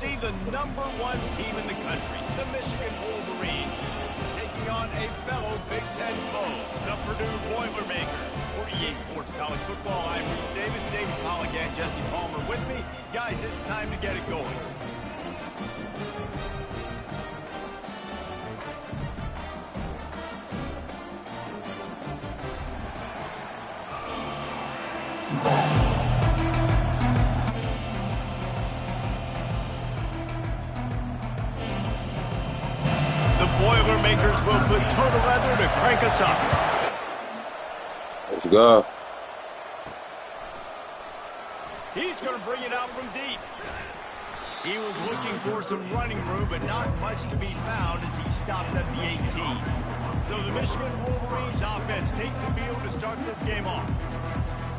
see the #1 team in the country, the Michigan Wolverines, taking on a fellow Big Ten foe, the Purdue Boilermakers. For EA Sports College Football, I'm Reese Davis, David Pollock, and Jesse Palmer with me. Guys, it's time to get it going. The Boilermakers will put total leather to crank us up. Let's go. He's going to bring it out from deep. He was looking for some running room, but not much to be found as he stopped at the 18. So the Michigan Wolverines offense takes the field to start this game off.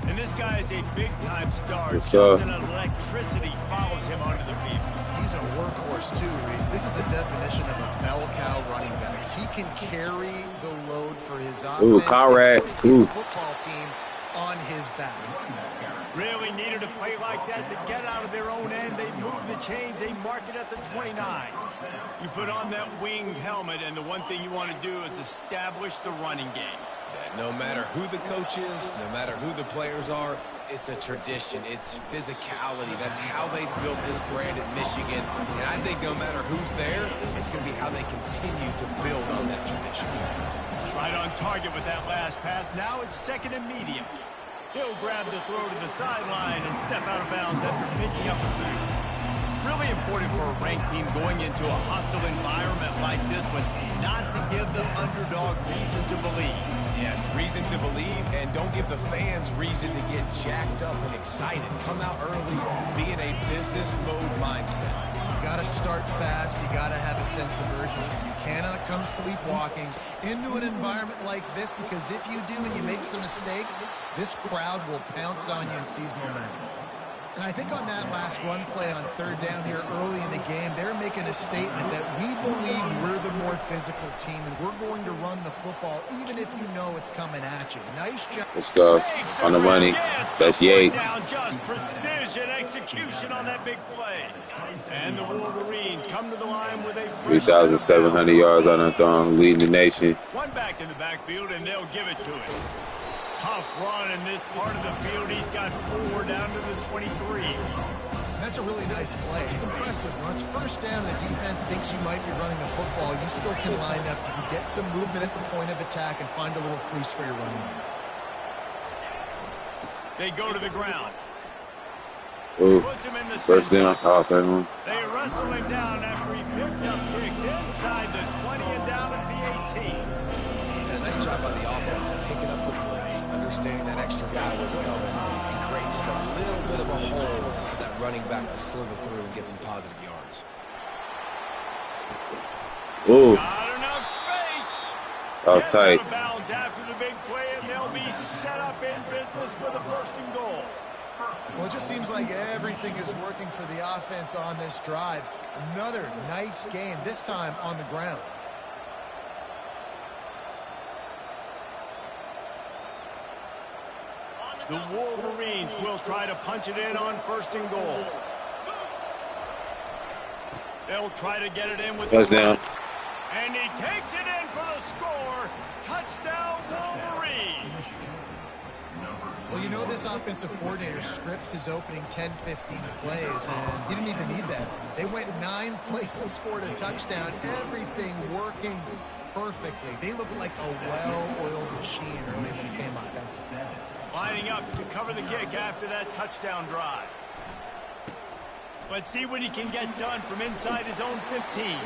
And this guy is a big-time star. Just an electricity follows him onto the field. He's a workhorse too, Reese. This is a definition of a bell cow running back. He can carry the load for his offense. Ooh, Conrad. His football team on his back. Really needed a play like that to get out of their own end. They move the chains. They mark it at the 29. You put on that winged helmet, and the one thing you want to do is establish the running game. No matter who the coach is, no matter who the players are, it's a tradition. It's physicality. That's how they built this brand at Michigan. And I think no matter who's there, it's going to be how they continue to build on that tradition. Right on target with that last pass. Now it's second and medium. He'll grab the throw to the sideline and step out of bounds after picking up the 3. Really important for a ranked team going into a hostile environment like this one, not to give the underdog reason to believe. Yes, reason to believe, and don't give the fans reason to get jacked up and excited. Come out early, be in a business mode mindset. You got to start fast. You got to have a sense of urgency. You cannot come sleepwalking into an environment like this, because if you do and you make some mistakes, this crowd will pounce on you and seize momentum. And I think on that last run play on third down here early in the game, they're making a statement that we believe we're the more physical team, and we're going to run the football even if you know it's coming at you. Nice job. Let's go. On the money. That's Yates. Just precision execution on that big play. And the Wolverines come to the line with a 3,700 yards on that thong, leading the nation. One back in the backfield, and they'll give it to him. Tough run in this part of the field. He's got 4 down to the 23. That's a really nice play. It's impressive. When it's first down, the defense thinks you might be running the football. You still can line up. You can get some movement at the point of attack and find a little crease for your running back. They go to the ground. Ooh, first down. Oh, third one. They wrestle him down after he picks up 6 inside the 20 and down at the 18. Yeah, nice job by the offense picking up the blitz, understanding that extra guy was coming, and creating just a little bit of a hole for that running back to slither through and get some positive yards. Ooh. Not enough space. That was tight. Out of bounds after the big play, and they'll be set up in business with a 1st and goal. Well, it just seems like everything is working for the offense on this drive. Another nice game, this time on the ground. The Wolverines will try to punch it in on 1st and goal. They'll try to get it in with touchdown. And he takes it in for the score. Touchdown, Wolverines. Well, you know, this offensive coordinator scripts his opening 10-15 plays, and he didn't even need that. They went 9 plays and scored a touchdown. Everything working perfectly. They look like a well-oiled machine early in this game offensively. Lining up to cover the kick after that touchdown drive. Let's see what he can get done from inside his own 15.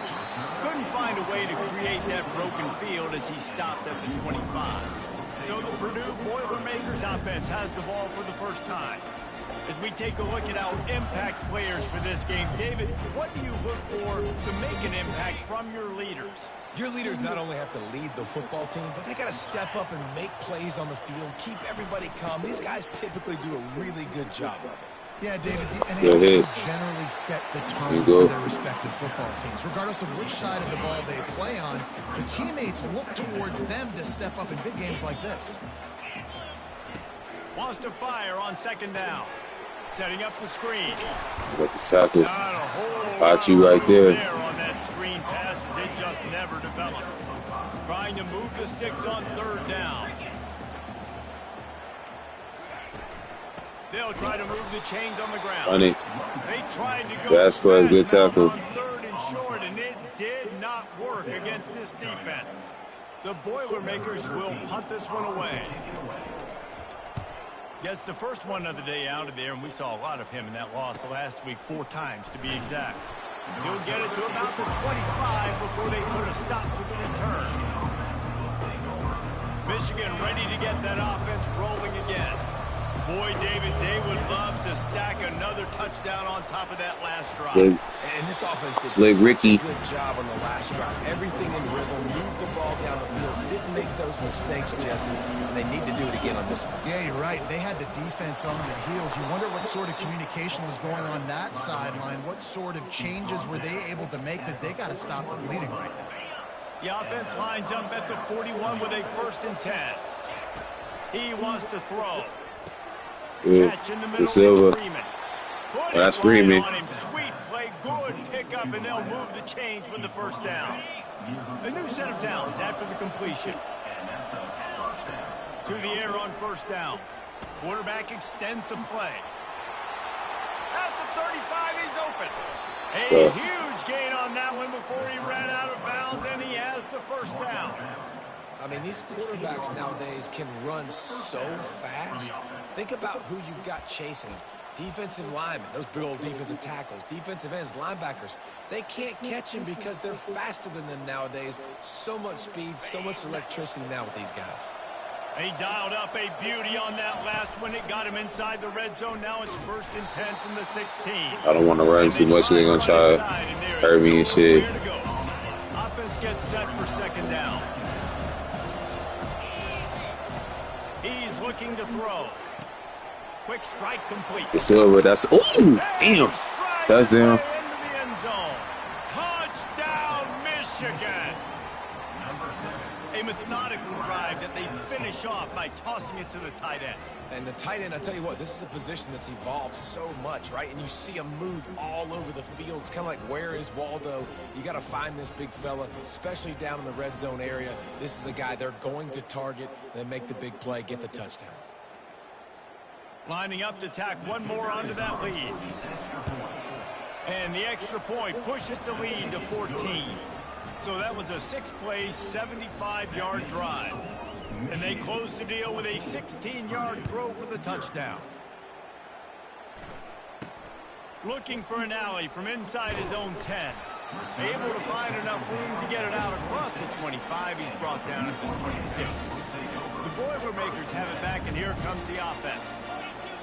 Couldn't find a way to create that broken field as he stopped at the 25. So the Purdue Boilermakers offense has the ball for the first time. As we take a look at our impact players for this game, David, what do you look for to make an impact from your leaders? Your leaders not only have to lead the football team, but they got to step up and make plays on the field, keep everybody calm. These guys typically do a really good job of it. Yeah, David, the NFL generally set the tone for their respective football teams. Regardless of which side of the ball they play on, the teammates look towards them to step up in big games like this. Wants to fire on 2nd down. Setting up the screen. Got the tackle. Not a whole Got you right there. on that screen pass as it just never developed. Trying to move the sticks on third down. They'll try to move the chains on the ground. Funny. They tried to go That's for a good tackle. on third and short, and it did not work against this defense. The Boilermakers will punt this one away. Gets the first one of the day out of there, and we saw a lot of him in that loss last week, 4 times to be exact. He'll get it to about the 25 before they put a stop to the return. Michigan ready to get that offense rolling again. Boy, David, they would love to stack another touchdown on top of that last drive. And this offense did such a good job on the last drive. Everything in rhythm, moved the ball down the field, didn't make those mistakes, Jesse, and they need to do it again on this one. Yeah, you're right. They had the defense on their heels. You wonder what sort of communication was going on that sideline. What sort of changes were they able to make, because they got to stop the bleeding right now. The offense lines up at the 41 with a 1st and 10. He wants to throw. Catch in the middle. Silver. Oh, that's Freeman. Sweet play, good pickup, and they'll move the chains with the 1st down. A new set of downs after the completion. To the air on 1st down. Quarterback extends the play. At the 35, he's open. A huge gain on that one before he ran out of bounds, and he has the 1st down. I mean, these quarterbacks nowadays can run so fast. Think about who you've got chasing them. Defensive linemen, those big old defensive tackles, defensive ends, linebackers. They can't catch him because they're faster than them nowadays. So much speed, so much electricity now with these guys. He dialed up a beauty on that last one. It got him inside the red zone. Now it's 1st and 10 from the 16. I don't want to run too much. They're going to try to hurt me and shit. Offense gets set for 2nd down. He's looking to throw. Quick strike complete. It's over. That's ooh, damn. Touchdown. Into the end zone. Touchdown, Michigan. A methodical drive that they finish off by tossing it to the tight end. And the tight end, I tell you what, this is a position that's evolved so much, right? And you see him move all over the field. It's kind of like, where is Waldo? You got to find this big fella, especially down in the red zone area. This is the guy they're going to target, then make the big play, get the touchdown. Lining up to tack one more onto that lead. And the extra point pushes the lead to 14. So that was a 6-play, 75-yard drive. And they close the deal with a 16-yard throw for the touchdown. Looking for an alley from inside his own 10. Able to find enough room to get it out across the 25. He's brought down at the 26. The Boilermakers have it back, and here comes the offense.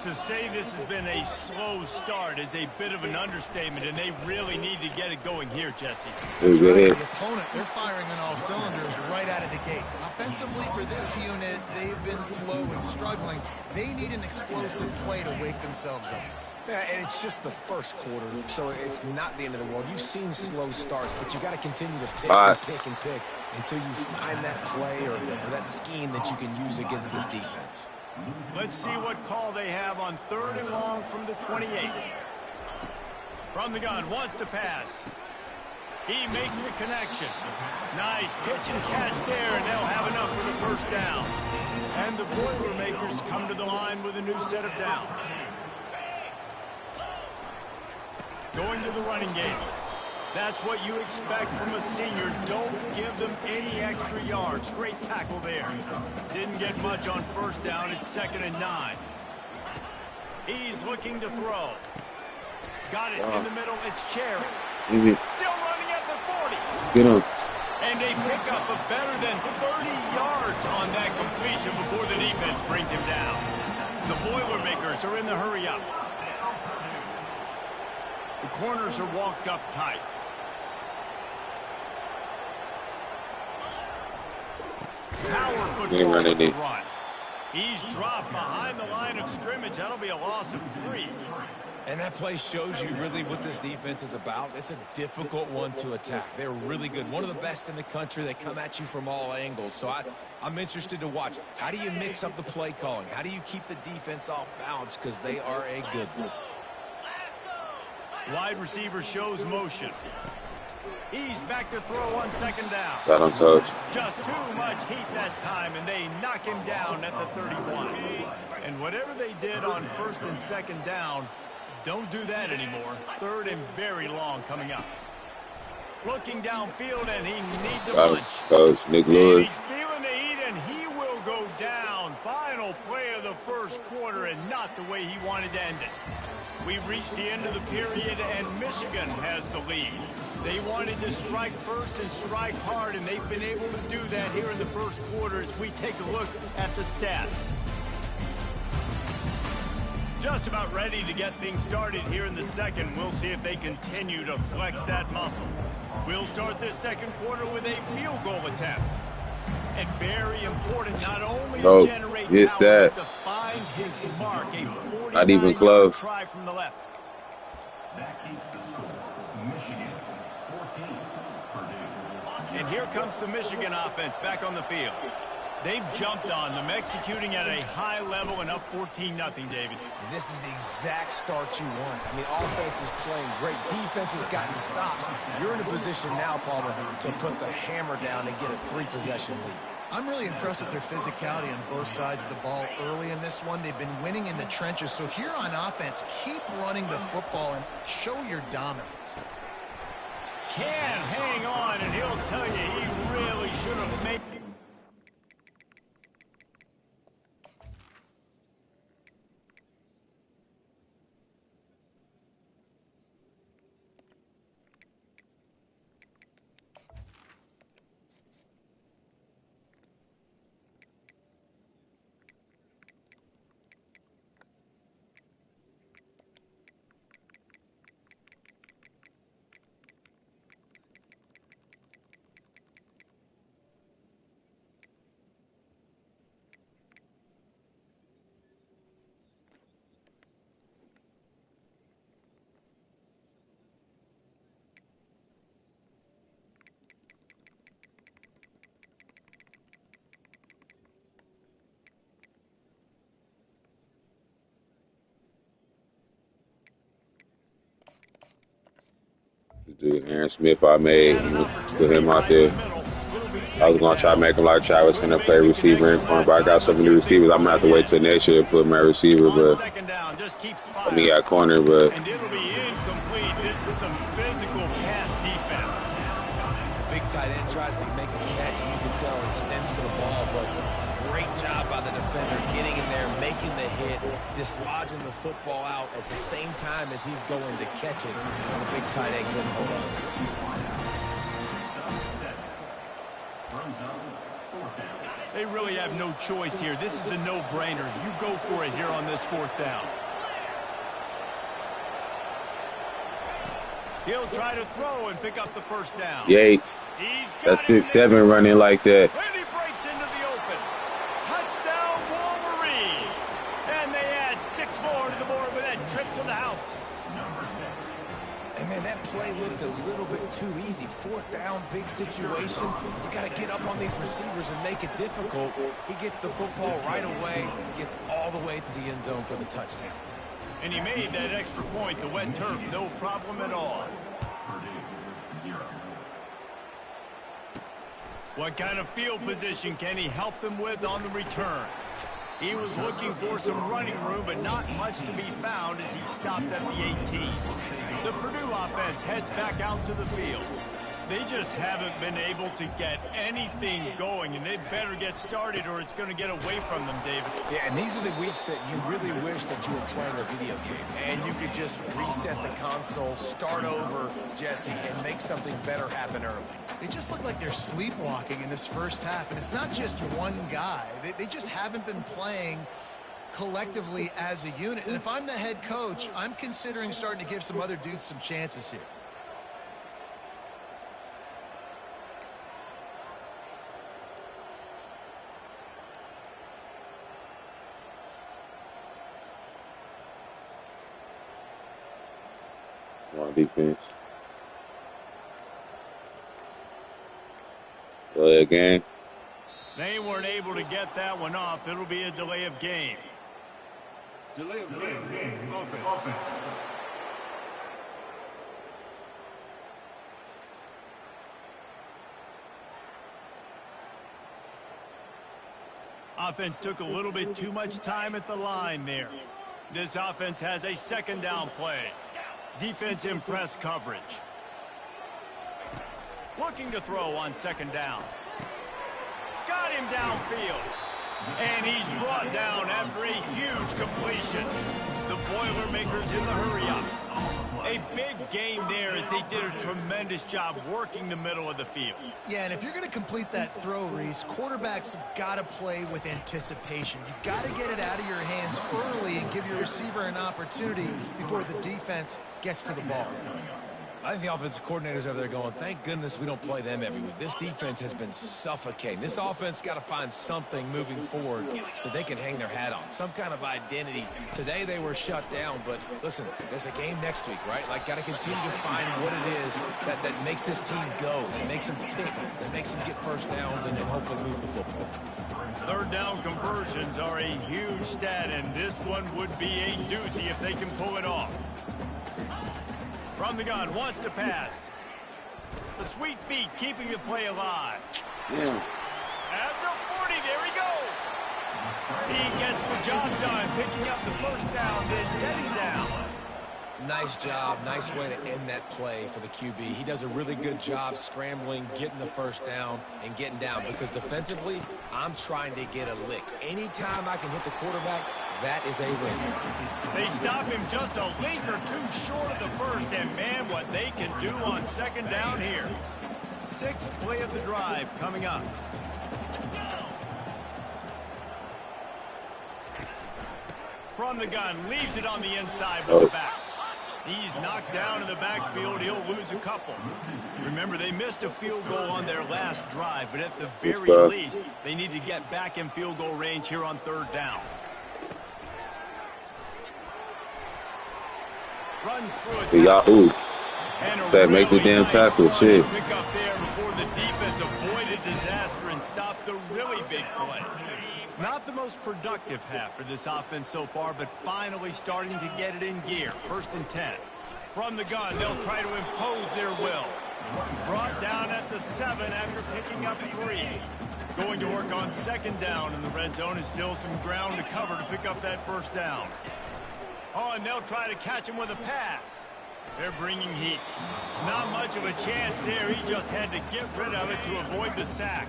To say this has been a slow start is a bit of an understatement, and they really need to get it going here, Jesse. That's right. The opponent, they're firing on all cylinders right out of the gate. Offensively, for this unit, they've been slow and struggling. They need an explosive play to wake themselves up. Yeah, and it's just the first quarter, so it's not the end of the world. You've seen slow starts, but you got to continue to pick and pick and pick until you find that play or that scheme that you can use against this defense. Let's see what call they have on 3rd and long from the 28. From the gun, wants to pass. He makes the connection. Nice pitch and catch there, and they'll have enough for the 1st down. And the Boilermakers come to the line with a new set of downs. Going to the running game. That's what you expect from a senior. Don't give them any extra yards. Great tackle there. Didn't get much on 1st down. It's 2nd and 9. He's looking to throw. Got it in the middle. It's Cherry. Still running at the 40. Get him. And they pick up a better than 30 yards on that completion before the defense brings him down. The Boilermakers are in the hurry up. The corners are walked up tight. Power football run. He's dropped behind the line of scrimmage. That'll be a loss of 3. And that play shows you really what this defense is about. It's a difficult one to attack. They're really good. One of the best in the country. They come at you from all angles. So I'm interested to watch. How do you mix up the play calling? How do you keep the defense off balance? Because they are a good one. Wide receiver shows motion. He's back to throw on second down. Got him, coach. Just too much heat that time, and they knock him down at the 31. And whatever they did on first and second down, don't do that anymore. Third and very long coming up. Looking downfield, and he needs a bunch. Coach Nick Lewis. He's feeling the heat, and he will go down. Final play of the first quarter, and not the way he wanted to end it. We've reached the end of the period, and Michigan has the lead. They wanted to strike first and strike hard, and they've been able to do that here in the first quarter as we take a look at the stats. Just about ready to get things started here in the second. We'll see if they continue to flex that muscle. We'll start this second quarter with a field goal attempt. And very important, not only to generate power, but to find his mark. A 49-yard try from the left. That keeps the score. Michigan 14, Purdue. And here comes the Michigan offense back on the field. They've jumped on them, executing at a high level and up 14-0, David. This is the exact start you want. I mean, offense is playing great. Defense has gotten stops. You're in a position now, Palmer, to put the hammer down and get a 3-possession lead. I'm really impressed with their physicality on both sides of the ball early in this one. They've been winning in the trenches. So here on offense, keep running the football and show your dominance. Can hang on, and he'll tell you he really should have made... Dude, Aaron Smith, I made put him out there. I was gonna try to make him like Travis Hunter play receiver and corner, but I got so many receivers. I'm gonna have to wait till next year to put my receiver, but I mean, got corner, but. And it'll be incomplete. This is some physical pass defense. The big tight end tries to make a catch, and you can tell he extends for the ball, but great job by the defender getting in there, making the hit, dislodging the football out at the same time as he's going to catch it, and the big tight end couldn't hold on to it. They really have no choice here. This is a no-brainer. You go for it here on this fourth down. He'll try to throw and pick up the first down. Yates. That's 6'7" running like that. And he breaks into the open. Touchdown, Wolverines. And they add 6 more to the board with that trip to the house. And, man, that play looked a little bit too easy. Fourth down, big situation. You got to get up on these receivers and make it difficult. He gets the football right away, gets all the way to the end zone for the touchdown. And he made that extra point, the wet turf, no problem at all. What kind of field position can he help them with on the return? He was looking for some running room, but not much to be found as he stopped at the 18. The Purdue offense heads back out to the field. They just haven't been able to get anything going, and they better get started or it's going to get away from them, David. Yeah, and these are the weeks that you really wish that you were playing a video game, and you could just reset the console, start over, Jesse, and make something better happen early. They just look like they're sleepwalking in this first half, and it's not just one guy. They just haven't been playing collectively as a unit. And if I'm the head coach, I'm considering starting to give some other dudes some chances here. On defense. Delay of game. They weren't able to get that one off. It'll be a delay of game. Delay of game. Offense. Offense took a little bit too much time at the line there. This offense has a second down play. Defense in press coverage. Looking to throw on second down. Got him downfield. And he's brought down after a huge completion. The Boilermakers in the hurry-up. A big game there as they did a tremendous job working the middle of the field. Yeah, and if you're going to complete that throw, Reese, quarterbacks have got to play with anticipation. You've got to get it out of your hands early and give your receiver an opportunity before the defense gets to the ball. I think the offensive coordinators over there going, thank goodness we don't play them every week. This defense has been suffocating. This offense got to find something moving forward that they can hang their hat on, some kind of identity. Today they were shut down, but listen, there's a game next week, right? Like, got to continue to find what it is that makes this team go, that makes them tick, that makes them get first downs and hopefully move the football. Third down conversions are a huge stat, and this one would be a doozy if they can pull it off. From the gun, wants to pass. The sweet feet keeping the play alive. Yeah. At the 40, there he goes. He gets the job done, picking up the first down, then getting down. Nice job. Nice way to end that play for the QB. He does a really good job scrambling, getting the first down, and getting down. Because defensively, I'm trying to get a lick. Anytime I can hit the quarterback, that is a win. They stop him just a link or two short of the first, and man, what they can do on second down here. Sixth play of the drive coming up. From the gun, leaves it on the inside with the back. He's knocked down in the backfield. He'll lose a couple. Remember, they missed a field goal on their last drive, but at the very least, they need to get back in field goal range here on third down. Runs through it. Said make the damn tackle, shit. Pick up there before the defense avoided disaster and stopped the really big play. Not the most productive half for this offense so far, but finally starting to get it in gear. First and 10. From the gun, they'll try to impose their will. Brought down at the 7 after picking up 3. Going to work on second down, and the red zone is still some ground to cover to pick up that first down. Oh, and they'll try to catch him with a pass. They're bringing heat. Not much of a chance there. He just had to get rid of it to avoid the sack.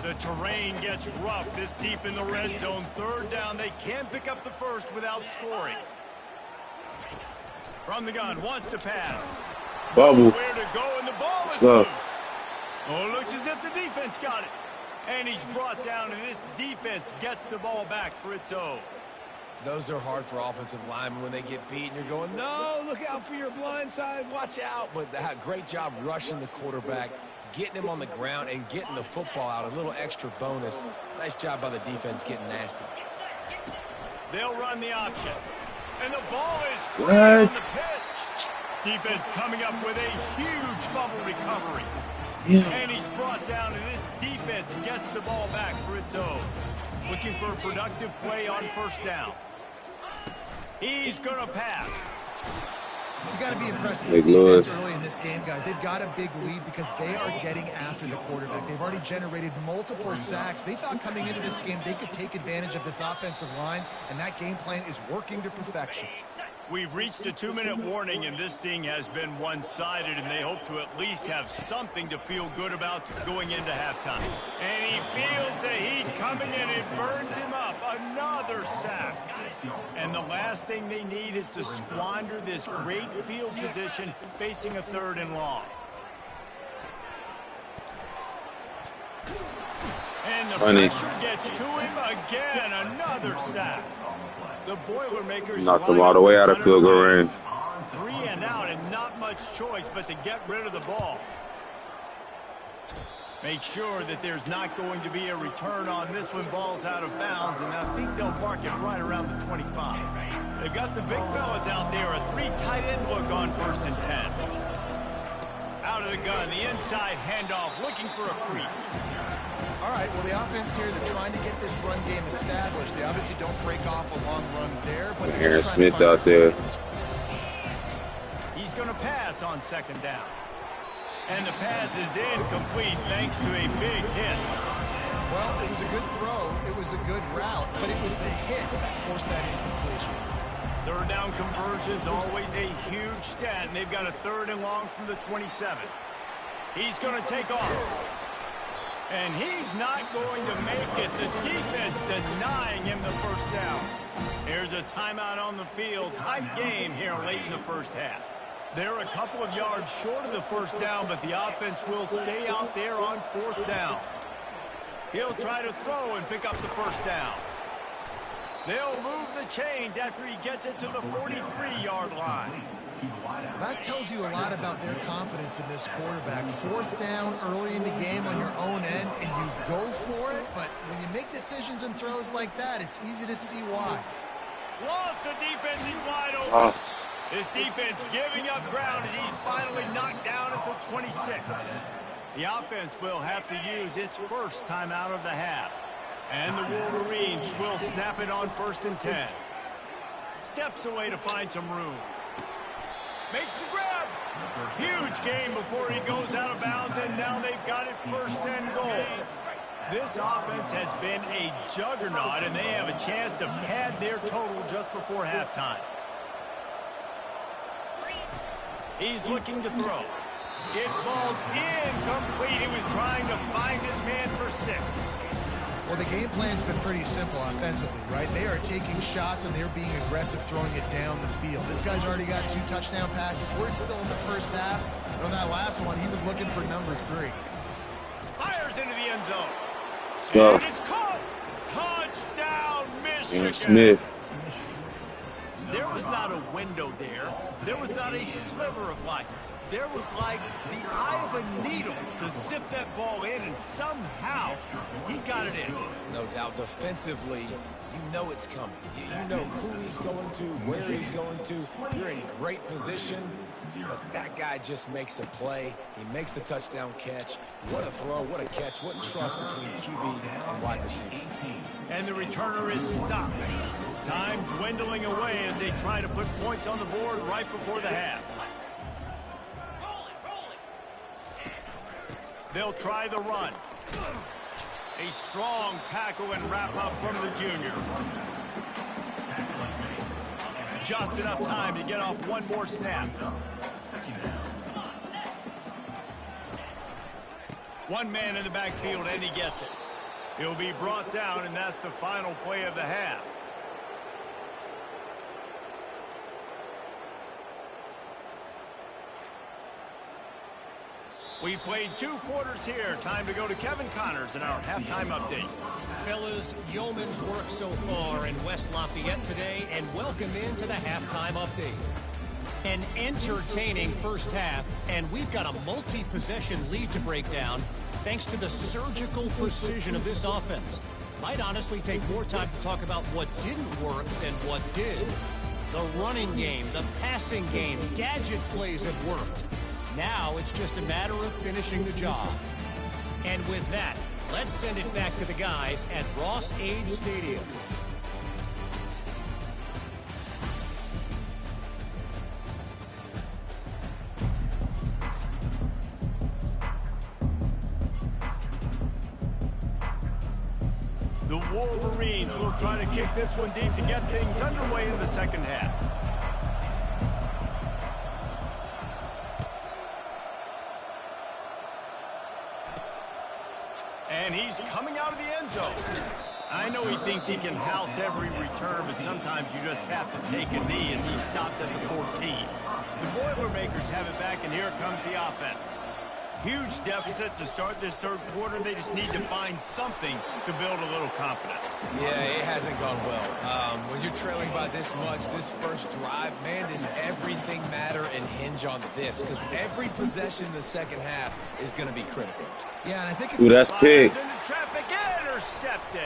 The terrain gets rough this deep in the red zone. Third down, they can pick up the first without scoring. From the gun, wants to pass. Bubble. Where to go, and the ball is loose. Oh, looks as if the defense got it. And he's brought down, and this defense gets the ball back for its own. Those are hard for offensive linemen when they get beat and you're going, no, look out for your blind side, watch out. But great job rushing the quarterback, getting him on the ground and getting the football out. A little extra bonus. Nice job by the defense getting nasty. They'll run the option. And the ball is free on the pitch. Defense coming up with a huge fumble recovery. Yeah. And he's brought down, and this defense gets the ball back for its own. Looking for a productive play on first down. He's going to pass. You got to be impressed with this defense early in this game, guys. They've got a big lead because they are getting after the quarterback. They've already generated multiple sacks. They thought coming into this game they could take advantage of this offensive line, and that game plan is working to perfection. We've reached a 2-minute warning, and this thing has been one-sided, and they hope to at least have something to feel good about going into halftime. And he feels the heat coming in. It burns him up. Another sack. And the last thing they need is to squander this great field position facing a 3rd and long. And the pressure gets to him again. Another sack. The Boilermakers knocked them all the way out of field goal range. 3 and out, and not much choice but to get rid of the ball. Make sure that there's not going to be a return on this when ball's out of bounds, and I think they'll park it right around the 25. They've got the big fellas out there, a 3 tight end look on 1st and 10. Out of the gun, the inside handoff, looking for a crease. All right, well, the offense here, they're trying to get this run game established. They obviously don't break off a long run there, but Aaron Smith out there. He's going to pass on second down. And the pass is incomplete thanks to a big hit. Well, it was a good throw. It was a good route, but it was the hit that forced that incompletion. Third down conversion's always a huge stat, and they've got a 3rd and long from the 27. He's going to take off. And he's not going to make it. The defense denying him the first down. Here's a timeout on the field. Tight game here late in the first half. They're a couple of yards short of the first down, but the offense will stay out there on 4th down. He'll try to throw and pick up the first down. They'll move the chains after he gets it to the 43-yard line. That tells you a lot about their confidence in this quarterback. 4th down early in the game on your own end, and you go for it, but when you make decisions and throws like that, it's easy to see why. Lost the defense, he's wide open. This defense giving up ground as he's finally knocked down at the 26. The offense will have to use its first timeout of the half. And the Wolverines will snap it on 1st and 10. Steps away to find some room. Makes the grab. Huge gain before he goes out of bounds, and now they've got it 1st and goal. This offense has been a juggernaut, and they have a chance to pad their total just before halftime. He's looking to throw. It falls incomplete. He was trying to find his man for 6. Well, the game plan's been pretty simple offensively, right? They are taking shots, and they're being aggressive throwing it down the field. This guy's already got 2 touchdown passes. We're still in the first half. And on that last one, he was looking for number 3. Fires into the end zone. Let's go. And it's caught. Touchdown, Michigan. Smith. There was not a window there. There was not a sliver of light. There was like the eye of a needle to zip that ball in, and somehow he got it in. No doubt. Defensively, you know it's coming. You know who he's going to, where he's going to. You're in great position, but that guy just makes a play. He makes the touchdown catch. What a throw, what a catch, what trust between QB and wide receiver. And the returner is stopped. Time dwindling away as they try to put points on the board right before the half. They'll try the run. A strong tackle and wrap up from the junior. Just enough time to get off one more snap. One man in the backfield, and he gets it. He'll be brought down, and that's the final play of the half. We played 2 quarters here. Time to go to Kevin Connors in our halftime update. Fellas, yeoman's work so far in West Lafayette today, and welcome into the halftime update. An entertaining first half, and we've got a multi-possession lead to break down thanks to the surgical precision of this offense. Might honestly take more time to talk about what didn't work than what did. The running game, the passing game, gadget plays have worked. Now it's just a matter of finishing the job. And with that, let's send it back to the guys at Ross-Ade Stadium. The Wolverines will try to kick this one deep to get things underway in the second half. And he's coming out of the end zone. I know he thinks he can house every return, but sometimes you just have to take a knee as he stopped at the 14. The Boilermakers have it back, and here comes the offense. Huge deficit to start this third quarter. They just need to find something to build a little confidence. Yeah, it hasn't gone well. When you're trailing by this much, this first drive, man, does everything matter and hinge on this? Because every possession in the second half is going to be critical. Yeah, and I think... Ooh, that's big. Into traffic, intercepted.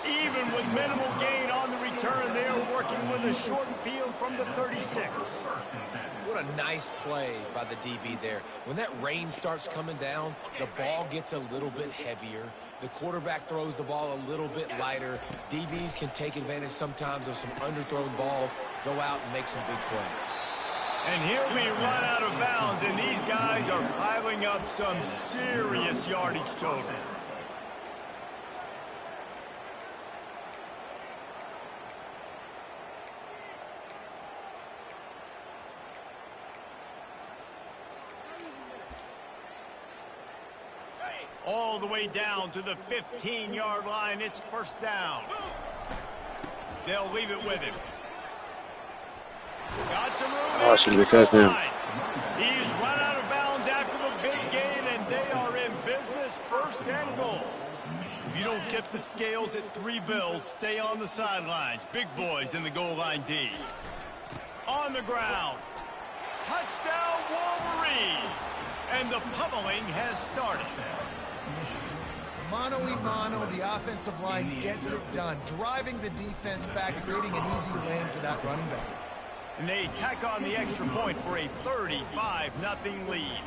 Even with minimal gain on the return, they are working with a short field from the 36. What a nice play by the DB there. When that rain starts coming down, the ball gets a little bit heavier. The quarterback throws the ball a little bit lighter. DBs can take advantage sometimes of some underthrown balls, go out and make some big plays. And he'll be run out of bounds, and these guys are piling up some serious yardage totals. All the way down to the 15-yard line. It's first down. They'll leave it with him. Got some room. Oh, should have touchdown. He's run out of bounds after the big gain, and they are in business, first and goal. If you don't tip the scales at 3 bills, stay on the sidelines. Big boys in the goal line D. On the ground. Touchdown, Wolverines. And the pummeling has started. Mano-a-mano, the offensive line gets it done, driving the defense back, creating an easy lane for that running back. And they tack on the extra point for a 35-0 lead.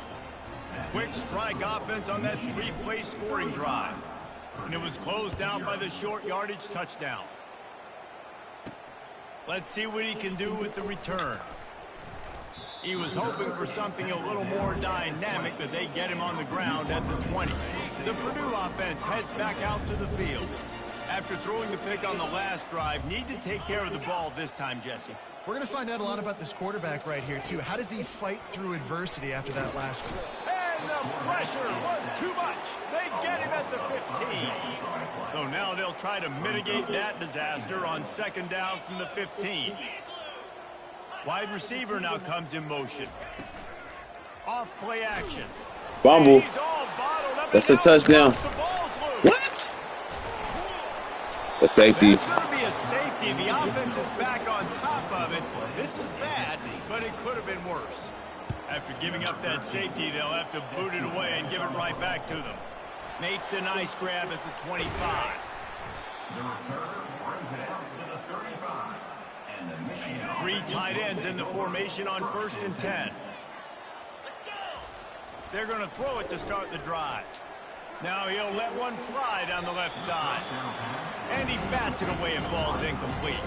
Quick strike offense on that 3-play scoring drive. And it was closed out by the short yardage touchdown. Let's see what he can do with the return. He was hoping for something a little more dynamic, but they get him on the ground at the 20. The Purdue offense heads back out to the field. After throwing the pick on the last drive, need to take care of the ball this time, Jesse. We're going to find out a lot about this quarterback right here, too. How does he fight through adversity after that last one? And the pressure was too much. They get him at the 15. So now they'll try to mitigate that disaster on second down from the 15. Wide receiver now comes in motion. Off play action. Fumble. That's a touchdown. What? A safety. That's going to be a safety. The offense is back on top of it. This is bad, but it could have been worse. After giving up that safety, they'll have to boot it away and give it right back to them. Makes a nice grab at the 25. The return brings it out to the 35. And the Michigan 3 tight ends in the formation on 1st and 10. They're going to throw it to start the drive. Now he'll let one fly down the left side. And he bats it away and falls incomplete.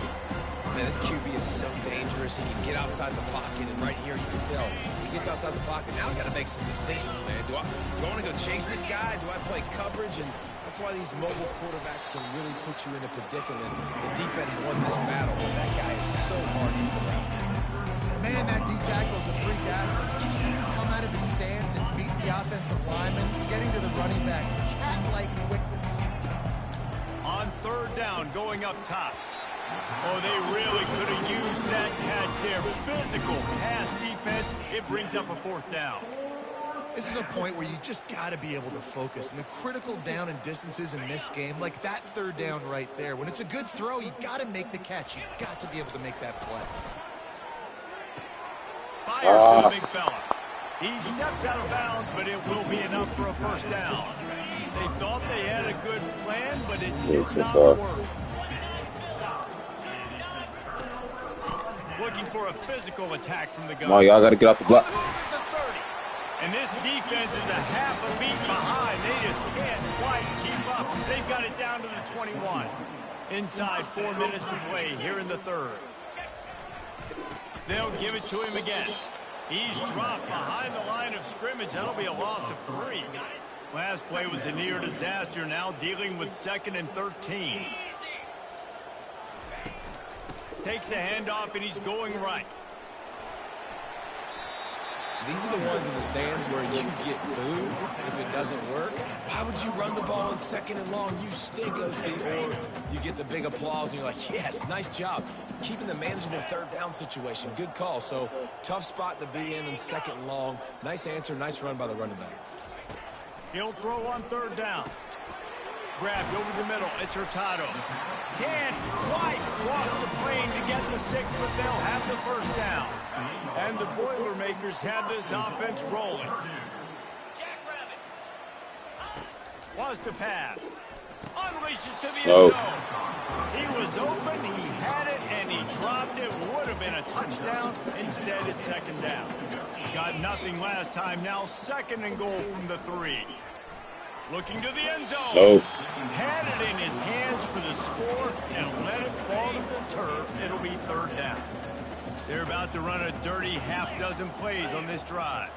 Man, this QB is so dangerous. He can get outside the pocket, and right here you can tell he gets outside the pocket. Now I got to make some decisions, man. Do I want to go chase this guy? Do I play coverage? And that's why these mobile quarterbacks can really put you in a predicament. The defense won this battle, but that guy is so hard to corral. Man, that D tackle is a freak athlete. Did you see him come out of his stance and beat the offensive lineman, getting to the running back, cat-like quickness? On 3rd down, going up top. Oh, they really could have used that catch there. Physical pass defense. It brings up a 4th down. This is a point where you just got to be able to focus. And the critical down and distances in this game, like that 3rd down right there, when it's a good throw, you got to make the catch. You got to be able to make that play. Fires to the big fella. He steps out of bounds, but it will be enough for a 1st down. They thought they had a good plan, but it did not work. Looking for a physical attack from the gun. Oh, y'all got to get off the block. And this defense is a half a beat behind. They just can't quite keep up. They've got it down to the 21. Inside 4 minutes to play here in the 3rd. They'll give it to him again. He's dropped behind the line of scrimmage. That'll be a loss of 3. Last play was a near disaster. Now dealing with 2nd and 13. Takes a handoff, and he's going right. These are the ones in the stands where you get booed if it doesn't work. Why would you run the ball on 2nd and long? You stink, OC. Or you get the big applause, and you're like, yes, nice job. Keeping the manageable 3rd down situation. Good call. So, tough spot to be in 2nd and long. Nice answer, nice run by the running back. He'll throw on 3rd down. Grabbed over the middle. It's Hurtado. Can't quite cross the plane to get the 6, but they'll have the 1st down. And the Boilermakers have this offense rolling. Was to pass. Unleashes to the end zone. He was open, he had it, and he dropped it. Would have been a touchdown. Instead, it's 2nd down. Got nothing last time. Now 2nd and goal from the 3. Looking to the end zone. Had it in his hands for the score and let it fall to the turf. It'll be 3rd down. They're about to run a dirty half-dozen plays on this drive.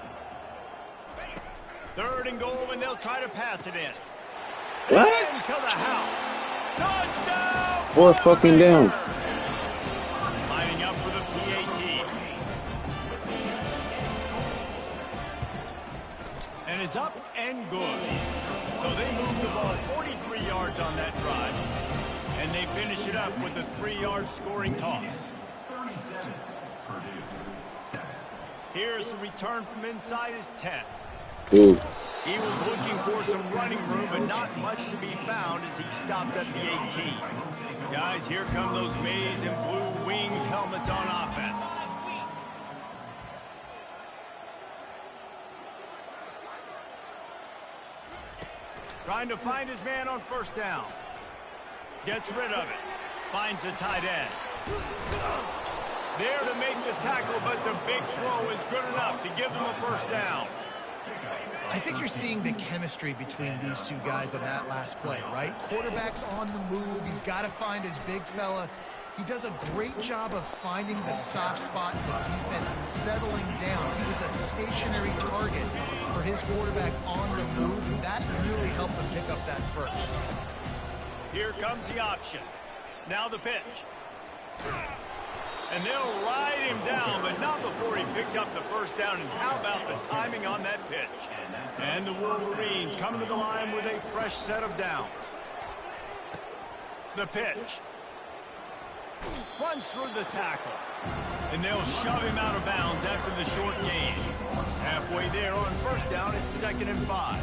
3rd and goal, and they'll try to pass it in. What? To the house. Touchdown! 4 fucking down. Lining up for the PAT. And it's up and good. So they move the ball 43 yards on that drive. And they finish it up with a 3-yard scoring toss. 37, Purdue, 7. Here's the return from inside his 10. Ooh. He was looking for some running room, but not much to be found as he stopped at the 18. Guys, here come those maize and blue winged helmets on offense. Trying to find his man on first down. Gets rid of it. Finds the tight end. There to make the tackle, but the big throw is good enough to give them a first down. I think you're seeing the chemistry between these two guys on that last play, right? Quarterback's on the move. He's got to find his big fella. He does a great job of finding the soft spot in the defense and settling down. He was a stationary target for his quarterback on the move, and that really helped him pick up that first. Here comes the option. Now the pitch. And they'll ride him down, but not before he picked up the first down. And how about the timing on that pitch? And the Wolverines come to the line with a fresh set of downs. The pitch. Runs through the tackle. And they'll shove him out of bounds after the short gain. Halfway there on first down, it's 2nd and 5.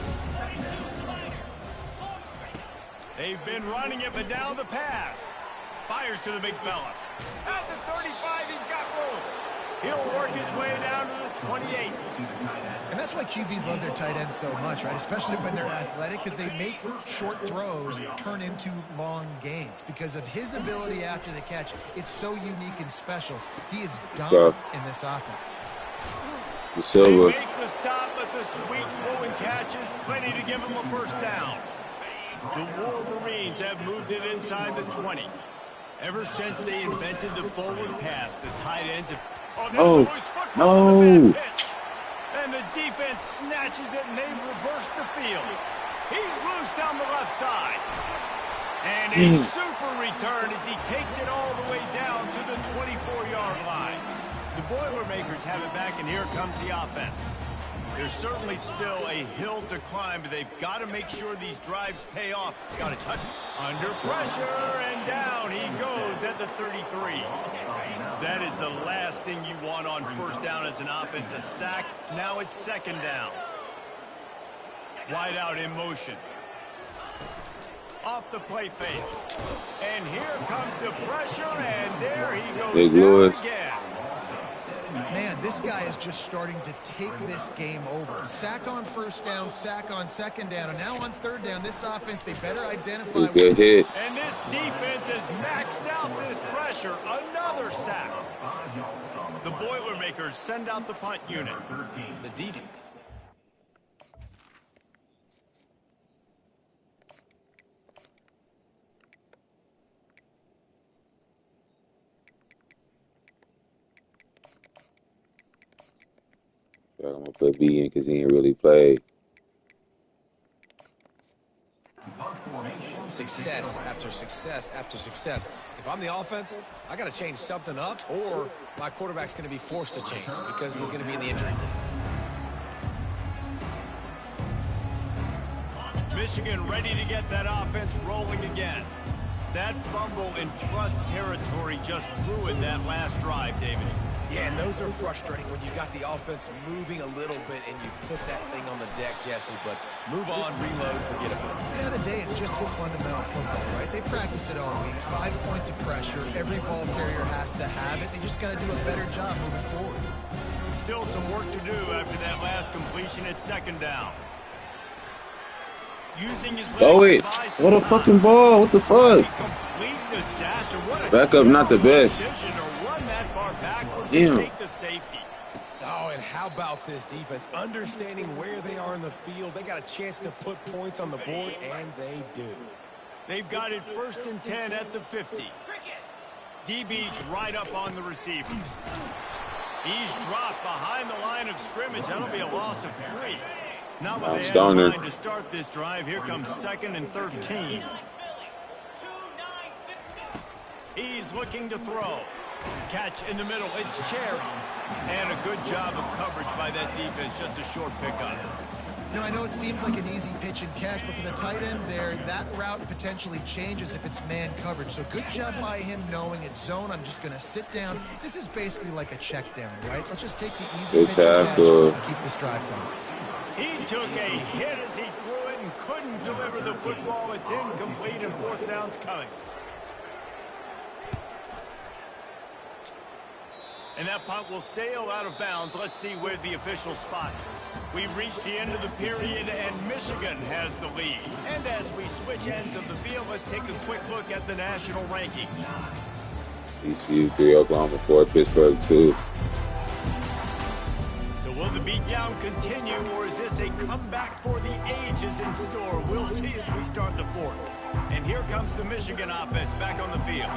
They've been running it, but now the pass. Fires to the big fella. At the 35, he's got room. He'll work his way down to the 28. And that's why QBs love their tight ends so much, right? Especially when they're athletic, because they make short throws turn into long gains. Because of his ability after the catch, it's so unique and special. He is dominant in this offense. The silver. They make the stop, but the sweet throw and catch is plenty to give him a first down. The Wolverines have moved it inside the 20. Ever since they invented the forward pass, the tight ends have... Oh, no! And the defense snatches it, and they've reversed the field. He's loose down the left side. And a super return as he takes it all the way down to the 24-yard line. The Boilermakers have it back, and here comes the offense. There's certainly still a hill to climb, but they've got to make sure these drives pay off. Got to touch it. Under pressure, and down he goes at the 33. That is the last thing you want on first down as an offense, a sack. Now it's 2nd down. Wide out in motion. Off the play fake. And here comes the pressure, and there he goes Big down Lewis. again. Man, this guy is just starting to take this game over. Sack on first down, sack on 2nd down, and now on 3rd down, this offense, they better identify... Good hit. And this defense has maxed out this pressure. Another sack. The Boilermakers send out the punt unit. The defense... I'm going to put B in because he ain't really played. Success after success after success. If I'm the offense, I got to change something up, or my quarterback's going to be forced to change because he's going to be in the injury team. Michigan ready to get that offense rolling again. That fumble in plus territory just ruined that last drive, David. Yeah, and those are frustrating when you got the offense moving a little bit and you put that thing on the deck, Jesse. But move on, reload, forget about it. At the end of the day, it's just fundamental football, right? They practice it all week. 5 points of pressure. Every ball carrier has to have it. They just got to do a better job moving forward. Still some work to do after that last completion at 2nd down. Using his legs What a fucking ball. What the fuck? Complete disaster. What a back up, not the best. Damn. Take the safety. Oh, and how about this defense? Understanding where they are in the field. They got a chance to put points on the board, and they do. They've got it 1st and 10 at the 50. DB's right up on the receivers. He's dropped behind the line of scrimmage. That'll be a loss of 3. Not what they had in mind to start this drive. Here comes 2nd and 13. He's looking to throw. Catch in the middle. It's Cherry. And a good job of coverage by that defense, just a short pickup. You know, I know it seems like an easy pitch and catch, but for the tight end there, that route potentially changes if it's man coverage. So good job by him knowing it's zone. I'm just going to sit down. This is basically like a check down, right? Let's just take the easy pitch and catch and keep this drive going. He took a hit as he threw it and couldn't deliver the football. It's incomplete and fourth down's coming. And that punt will sail out of bounds. Let's see where the official spot. We've reached the end of the period, and Michigan has the lead. And as we switch ends of the field, let's take a quick look at the national rankings. TCU 3, Oklahoma 4, Pittsburgh 2. So will the beatdown continue, or is this a comeback for the ages in store? We'll see as we start the fourth. And here comes the Michigan offense back on the field.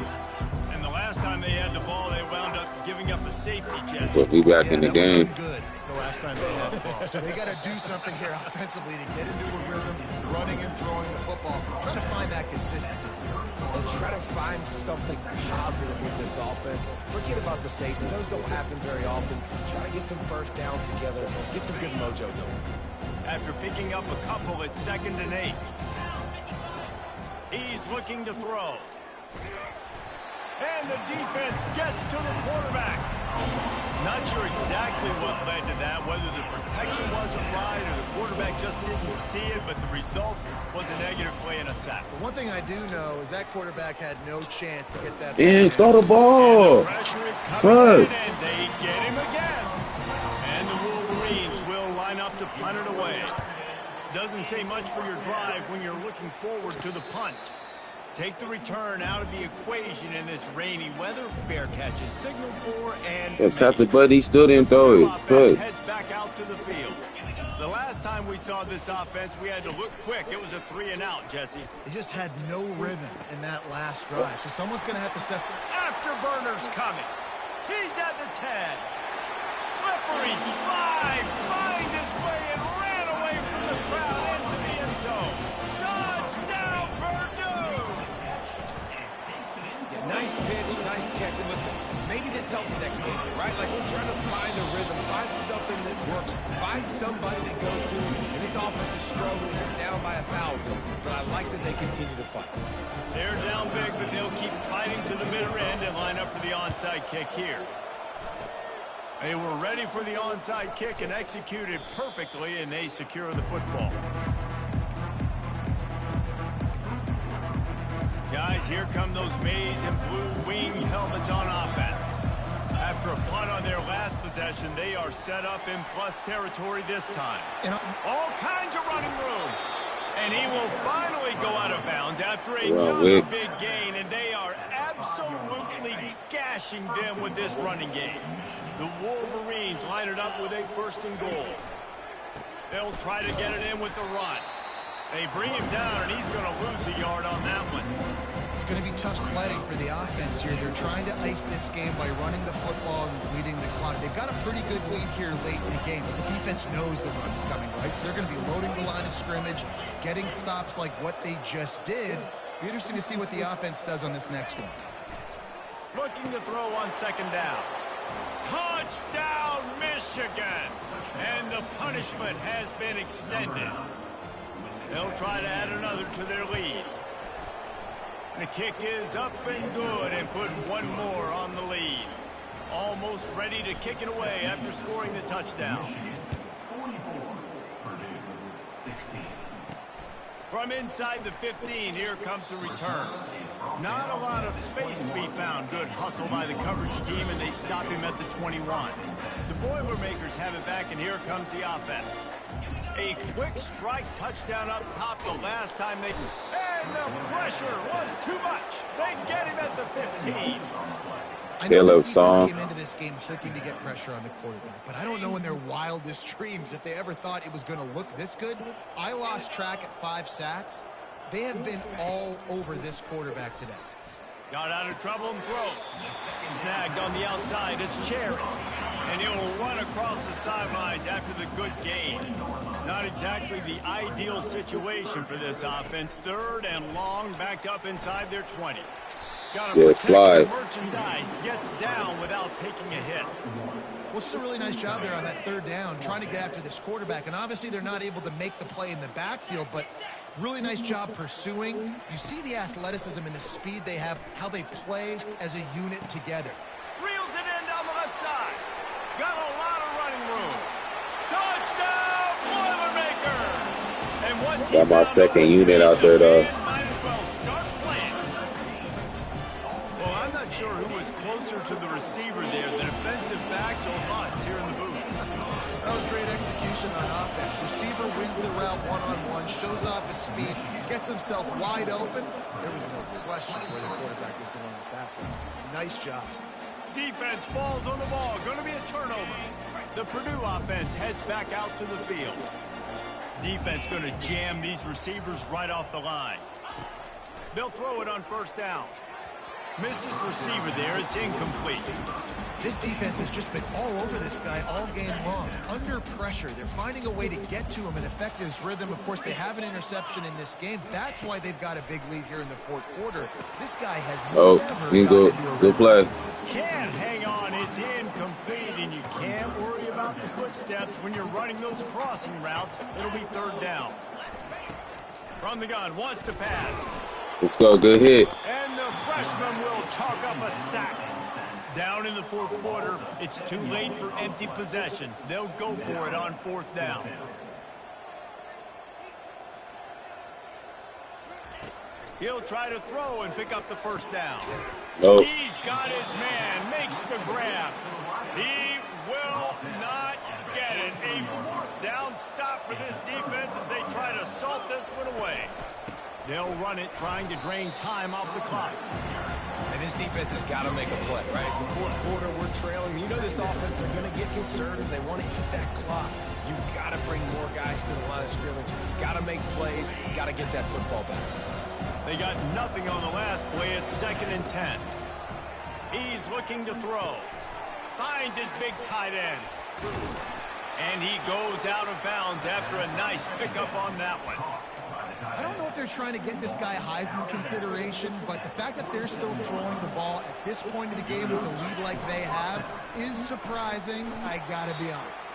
And the last time they had the ball, they wound up giving up a safety, Jesse. We'll be back in the game. Good the last time they had the ball. So they got to do something here offensively to get into a rhythm, running and throwing the football. Try to find that consistency. And try to find something positive with this offense. Forget about the safety. Those don't happen very often. Try to get some first downs together. Get some good mojo going. After picking up a couple, it's 2nd and 8. He's looking to throw. And the defense gets to the quarterback. Not sure exactly what led to that, whether the protection wasn't right or the quarterback just didn't see it, but the result was a negative play and a sack. But one thing I do know is that quarterback had no chance to get that. Yeah, throw the ball. And the pressure is coming in, and they get him again. And the Wolverines will line up to punt it away. Doesn't say much for your drive when you're looking forward to the punt. Take the return out of the equation in this rainy weather. Fair catch is signaled for, and It's at the butt. He still didn't throw it. Good. heads back out to the field. The last time we saw this offense, we had to look quick. It was a 3-and-out, Jesse. He just had no rhythm in that last drive. So someone's going to have to step. Afterburner's coming. He's at the 10. Slippery slide. Find his way and ran away from the crowd into the end zone. Touchdown, Purdue! Yeah, nice pitch, nice catch. And listen, maybe this helps next game, right? Like we're trying to find a rhythm, find something that works, find somebody to go to. And this offense is struggling. They're down by 1,000, but I like that they continue to fight. They're down big, but they'll keep fighting to the bitter end and line up for the onside kick here. They were ready for the onside kick and executed perfectly, and they secure the football. Guys, here come those maize and blue wing helmets on offense. After a punt on their last possession, they are set up in plus territory this time. All kinds of running room. And he will finally go out of bounds after another big gain, and they are absolutely gashing them with this running game. The Wolverines line it up with a 1st and goal. They'll try to get it in with the run. They bring him down, and he's going to lose a yard on that one. It's going to be tough sledding for the offense here. They're trying to ice this game by running the football and bleeding the clock. They've got a pretty good lead here late in the game, but the defense knows the run's coming, right? So they're going to be loading the line of scrimmage, getting stops like what they just did. Be interesting to see what the offense does on this next one. Looking to throw on 2nd down. Touchdown, Michigan! And the punishment has been extended. They'll try to add another to their lead. The kick is up and good and put one more on the lead. Almost ready to kick it away after scoring the touchdown. From inside the 15, here comes the return. Not a lot of space to be found. Good hustle by the coverage team, and they stop him at the 21. The Boilermakers have it back, and here comes the offense. A quick strike touchdown up top the last time they... And the pressure was too much. They get him at the 15. I know this defense came into this game hoping to get pressure on the quarterback, but I don't know in their wildest dreams if they ever thought it was going to look this good. I lost track at 5 sacks. They have been all over this quarterback today. Got out of trouble and throws. Snagged on the outside. It's Cherry. And he'll run across the sidelines after the good gain. Not exactly the ideal situation for this offense. 3rd and long, back up inside their 20. Got to protect slide. Merchandise gets down without taking a hit. Well, it's a really nice job there on that third down, trying to get after this quarterback. And obviously they're not able to make the play in the backfield, but really nice job pursuing. You see the athleticism and the speed they have, how they play as a unit together. Reels it in down the left side. Got a lot of running room. Touchdown, Boilermakers! And once Got my second unit out there, though. Might as well start playing. Well, I'm not sure who was closer to the receiver there, the defensive backs or us here in the booth. That was great execution on offense. Receiver wins the route one-on-one, shows off his speed, gets himself wide open. There was no question where the quarterback was going with that one. Nice job. Defense falls on the ball. Going to be a turnover. The Purdue offense heads back out to the field. Defense going to jam these receivers right off the line. They'll throw it on first down. Missed his receiver there. It's incomplete. This defense has just been all over this guy all game long. Under pressure, they're finding a way to get to him and affect his rhythm. Of course, they have an interception in this game. That's why they've got a big lead here in the fourth quarter. This guy has never good play. Can't hang on. It's incomplete, and you can't worry about the footsteps when you're running those crossing routes. It'll be third down. From the gun, wants to pass. Let's go, good hit. And the freshman will chalk up a sack. Down in the fourth quarter, it's too late for empty possessions. They'll go for it on fourth down. He'll try to throw and pick up the first down. Nope. He's got his man, makes the grab. He will not get it. A fourth down stop for this defense as they try to salt this one away. They'll run it, trying to drain time off the clock. And this defense has got to make a play, right? It's the fourth quarter, we're trailing. You know this offense, they're going to get conservative. They want to eat that clock. You've got to bring more guys to the line of scrimmage. You've got to make plays. You've got to get that football back. They got nothing on the last play. It's 2nd and 10. He's looking to throw. Finds his big tight end. And he goes out of bounds after a nice pickup on that one. I don't know if they're trying to get this guy Heisman consideration, but the fact that they're still throwing the ball at this point of the game with a lead like they have is surprising, I gotta be honest.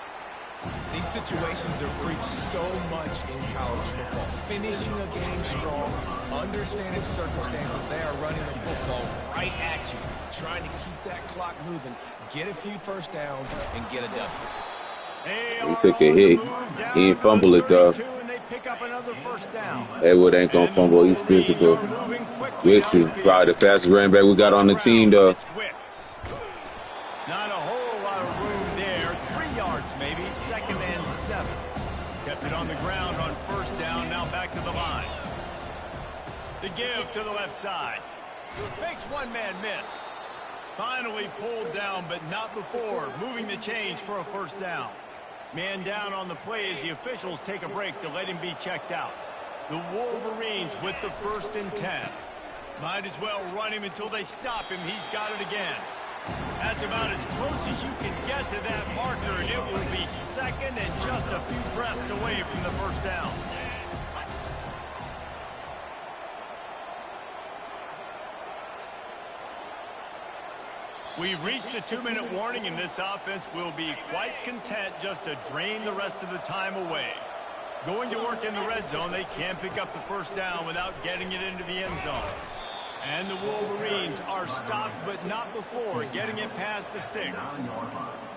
These situations are preached so much in college football. Finishing a game strong, understanding circumstances. They are running the football right at you, trying to keep that clock moving, get a few first downs, and get a W. He took a hit. He ain't fumble it, though. Pick up another first down. Edward ain't gonna fumble. He's physical. Wicks is probably the fastest running back we got on the team, though. Not a whole lot of room there. 3 yards maybe. 2nd and 7. Kept it on the ground on first down. Now back to the line. The give to the left side. Makes one man miss. Finally pulled down, but not before. Moving the chains for a first down. Man down on the play as the officials take a break to let him be checked out. The Wolverines with the 1st and 10. Might as well run him until they stop him. He's got it again. That's about as close as you can get to that marker, and it will be 2nd and just a few breaths away from the first down. We've reached the 2-minute warning, and this offense will be quite content just to drain the rest of the time away. Going to work in the red zone, they can't pick up the first down without getting it into the end zone. And the Wolverines are stopped, but not before getting it past the sticks.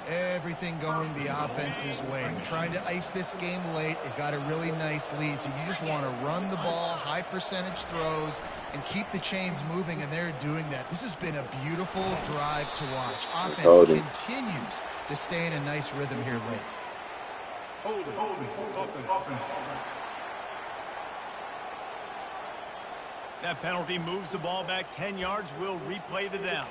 Everything going the offense's way. Trying to ice this game late. It got a really nice lead, so you just want to run the ball, high percentage throws, and keep the chains moving, and they're doing that. This has been a beautiful drive to watch. Offense continues to stay in a nice rhythm here late. Hold it, open. That penalty moves the ball back 10 yards. We'll replay the down.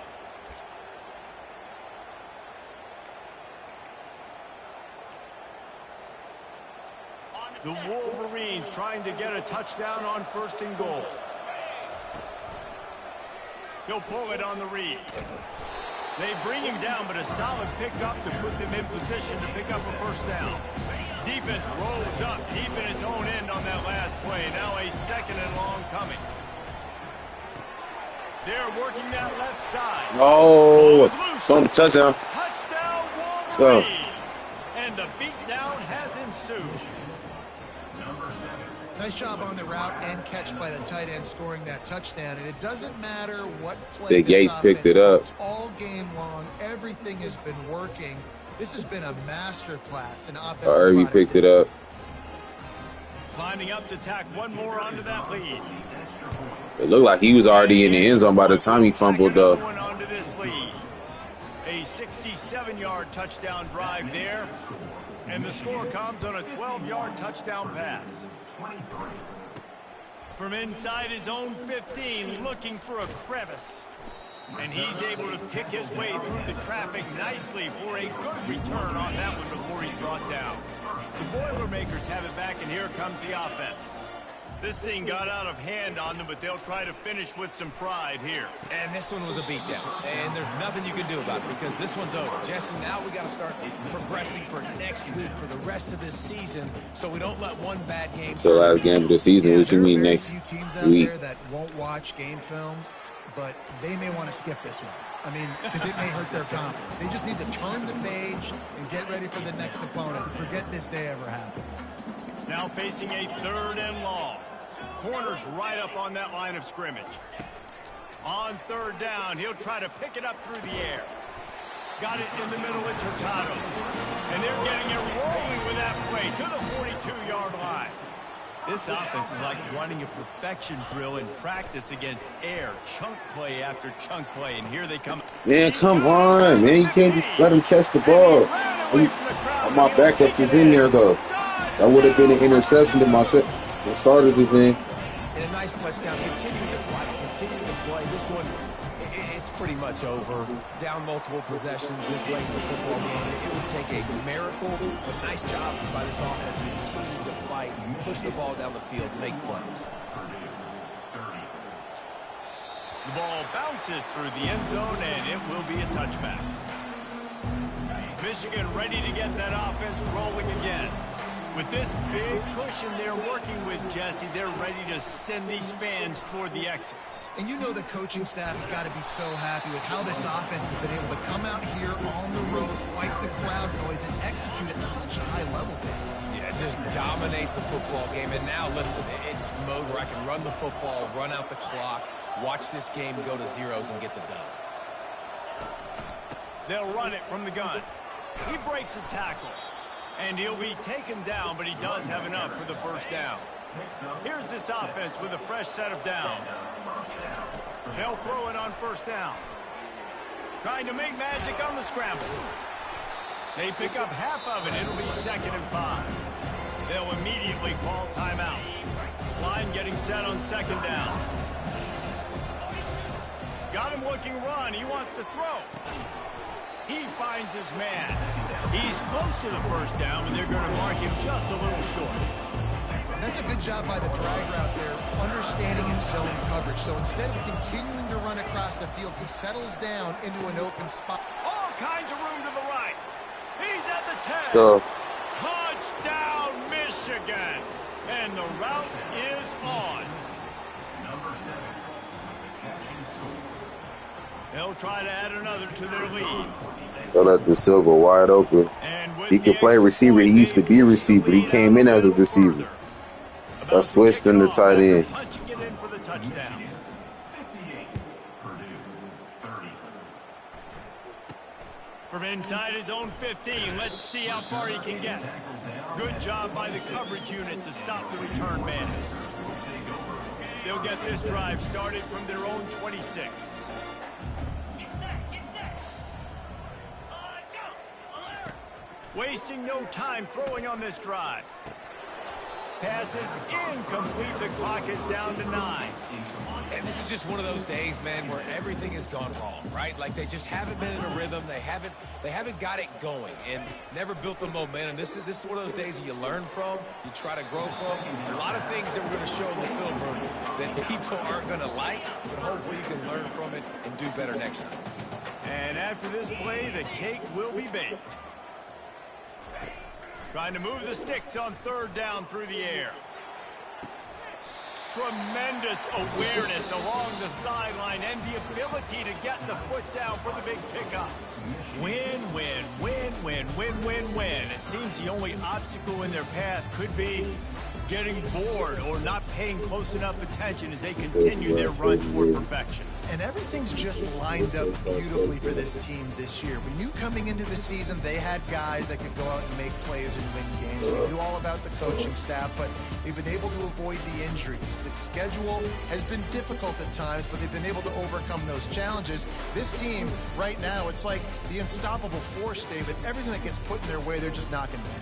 The Wolverines trying to get a touchdown on 1st and goal. He'll pull it on the read. They bring him down, but a solid pickup to put them in position to pick up a first down. Defense rolls up deep in its own end on that last play. Now a 2nd and long coming. They're working that left side. Oh, touchdown. Touchdown, go. And the beatdown has ensued. Nice job on the route and catch by the tight end scoring that touchdown. And it doesn't matter what play Big Gates picked it up. All game long, everything has been working. This has been a master class in offensive Irby picked it up. Lining up to tack one more onto that lead. It looked like he was already in the end zone by the time he fumbled up. Onto this lead. A 67-yard touchdown drive there. And the score comes on a 12-yard touchdown pass. From inside his own 15, looking for a crevice. And he's able to pick his way through the traffic nicely for a good return on that one before he's brought down. The Boilermakers have it back, and here comes the offense. This thing got out of hand on them, but they'll try to finish with some pride here. And this one was a beatdown. And there's nothing you can do about it because this one's over. Jesse, now we got to start progressing for next week, for the rest of this season, so we don't let one bad game. So last game of the season, what you mean next week? Teams out there that won't watch game film, but they may want to skip this one. I mean, because it may hurt their confidence. They just need to turn the page and get ready for the next opponent. Forget this day ever happened. Now facing a 3rd and long. Corner's right up on that line of scrimmage. On 3rd down, he'll try to pick it up through the air. Got it in the middle, it's Hurtado. And they're getting it rolling with that play to the 42-yard line. This offense is like running a perfection drill in practice against air. Chunk play after chunk play, and here they come. Man, come on, man. You can't just let him catch the ball. All my backups is in there, though. That would have been an interception if my starters is in. And a nice touchdown. Continuing to fight, continuing to play. This one, it's pretty much over. Down multiple possessions this late in the football game. It would take a miracle, but nice job by this offense. Continue to fight, push the ball down the field, make plays. The ball bounces through the end zone, and it will be a touchback. Michigan ready to get that offense rolling again. With this big cushion they're working with, Jesse, they're ready to send these fans toward the exits. And you know the coaching staff has got to be so happy with how this offense has been able to come out here on the road, fight the crowd noise, and execute at such a high level there. Yeah, just dominate the football game. And now, listen, it's mode where I can run the football, run out the clock, watch this game go to zeros and get the dub. They'll run it from the gun. He breaks a tackle. And he'll be taken down, but he does have enough for the first down. Here's this offense with a fresh set of downs. They'll throw it on 1st down. Trying to make magic on the scramble. They pick up half of it. It'll be 2nd and 5. They'll immediately call timeout. Line getting set on 2nd down. Got him looking run. He wants to throw. He finds his man. He's close to the 1st down, but they're going to mark him just a little short. That's a good job by the drag route there, understanding in zone coverage. So instead of continuing to run across the field, he settles down into an open spot. All kinds of room to the right. He's at the 10. Let's go. Touchdown, Michigan. And the route is on. They'll try to add another to their lead. They'll let the Silver wide open. He can play receiver. He used to be a receiver. He came in as a receiver. I switched him to tight end. Punching it in for the touchdown. From inside his own 15, let's see how far he can get. Good job by the coverage unit to stop the return man. They'll get this drive started from their own 26. Wasting no time throwing on this drive. Pass is incomplete. The clock is down to 9. And this is just one of those days, man, where everything has gone wrong, right? Like they just haven't been in a rhythm. They haven't got it going and never built the momentum. This is one of those days that you learn from, you try to grow from. A lot of things that we're going to show in the film room that people aren't going to like, but hopefully you can learn from it and do better next time. And after this play, the cake will be baked. Trying to move the sticks on 3rd down through the air. Tremendous awareness along the sideline and the ability to get the foot down for the big pickup. Win, win, win, win, win, win, win. It seems the only obstacle in their path could be getting bored or not paying close enough attention as they continue their run toward perfection. And everything's just lined up beautifully for this team this year. We knew coming into the season they had guys that could go out and make plays and win games. We knew all about the coaching staff, but they've been able to avoid the injuries. The schedule has been difficult at times, but they've been able to overcome those challenges. This team, right now, it's like the unstoppable force, David. Everything that gets put in their way, they're just knocking down.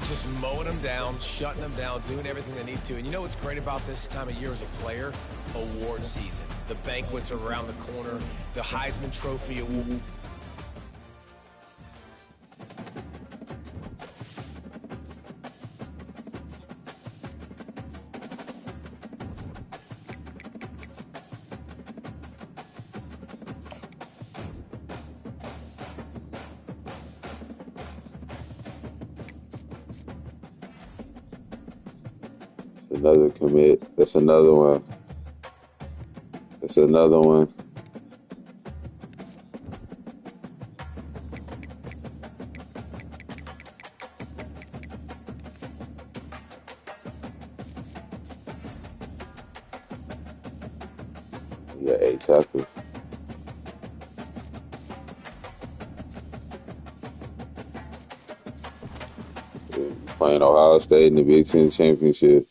Just mowing them down, shutting them down, doing everything they need to. And you know what's great about this time of year as a player? Award season. The banquets are around the corner. The Heisman Trophy award. Another commit. That's another one. That's another one. You got 8 tackles. Playing Ohio State in the Big Ten Championship.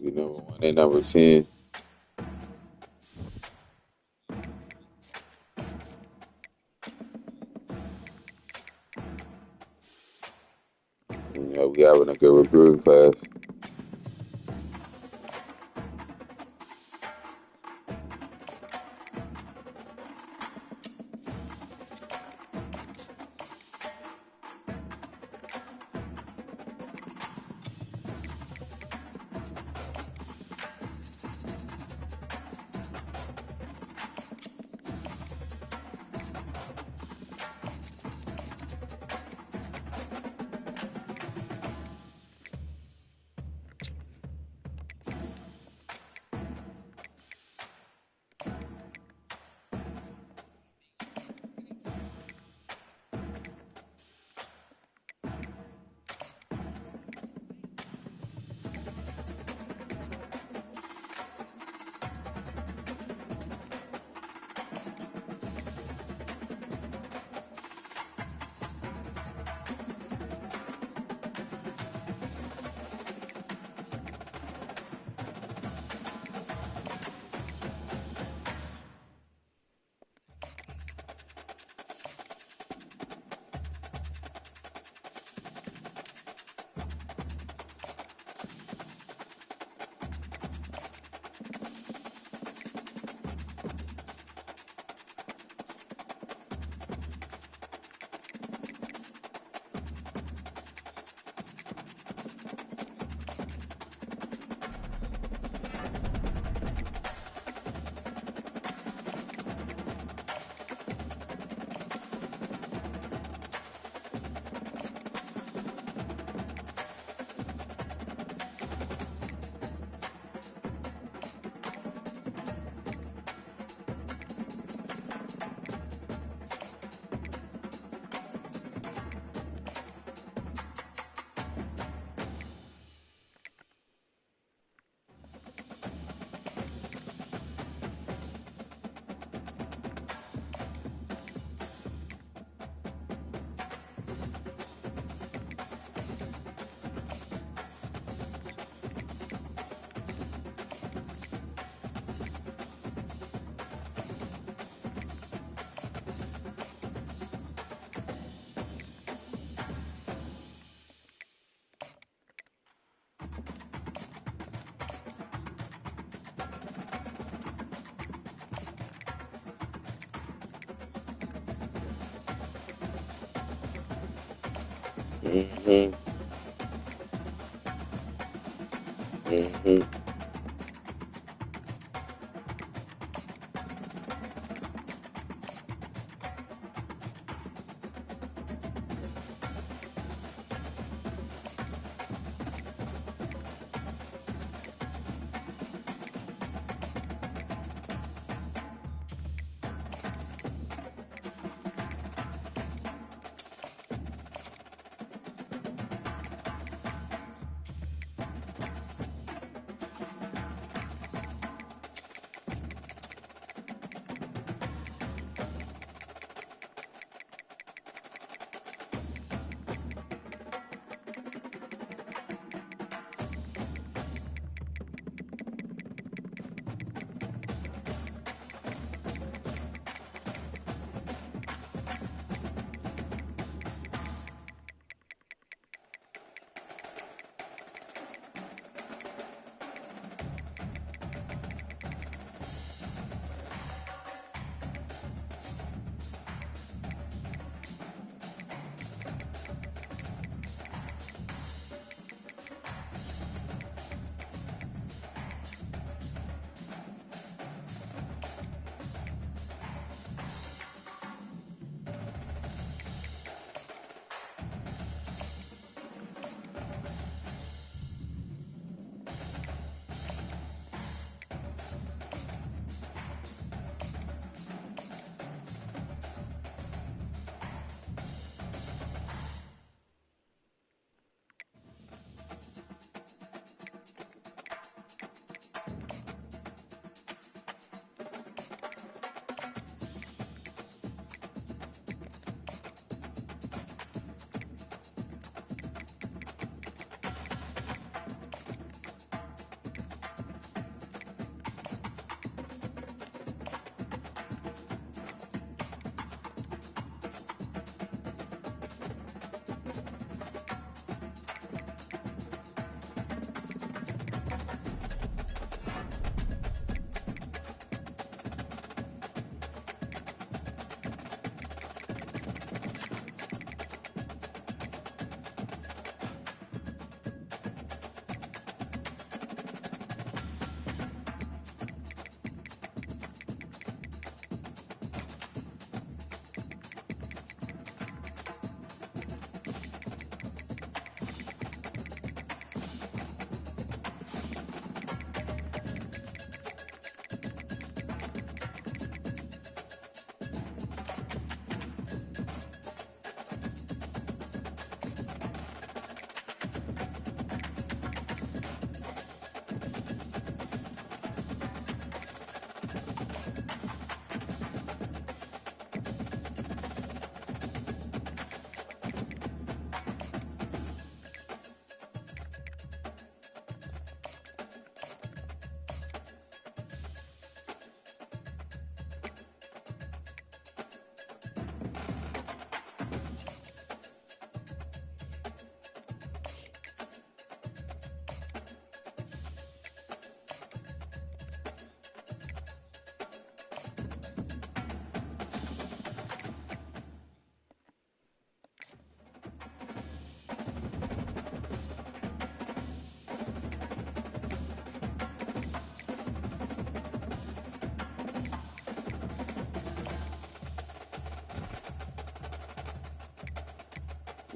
We number 1 and number 10. You know, we having a good recruiting class. Mm-hmm. Mm-hmm.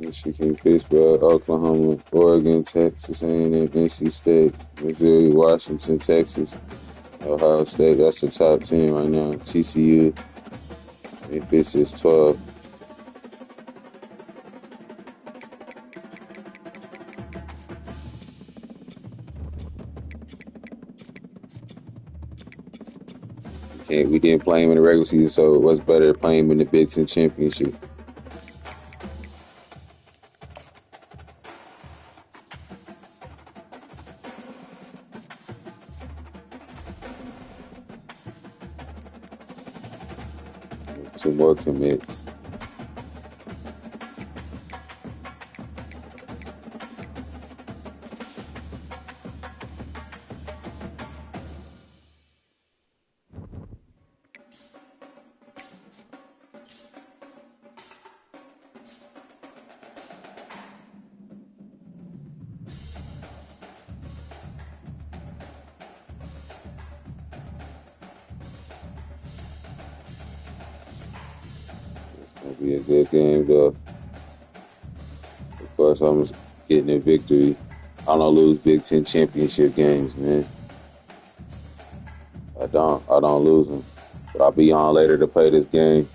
Michigan, Pittsburgh, Oklahoma, Oregon, Texas A&M, NC State, Missouri, Washington, Texas, Ohio State. That's the top 10 right now. TCU, Memphis is 12. We didn't play him in the regular season, so what's better, playing him in the Big Ten Championship? Two more commits. It'll be a good game, though. Of course, I'm getting a victory. I don't lose Big Ten championship games, man. I don't lose them. But I'll be on later to play this game.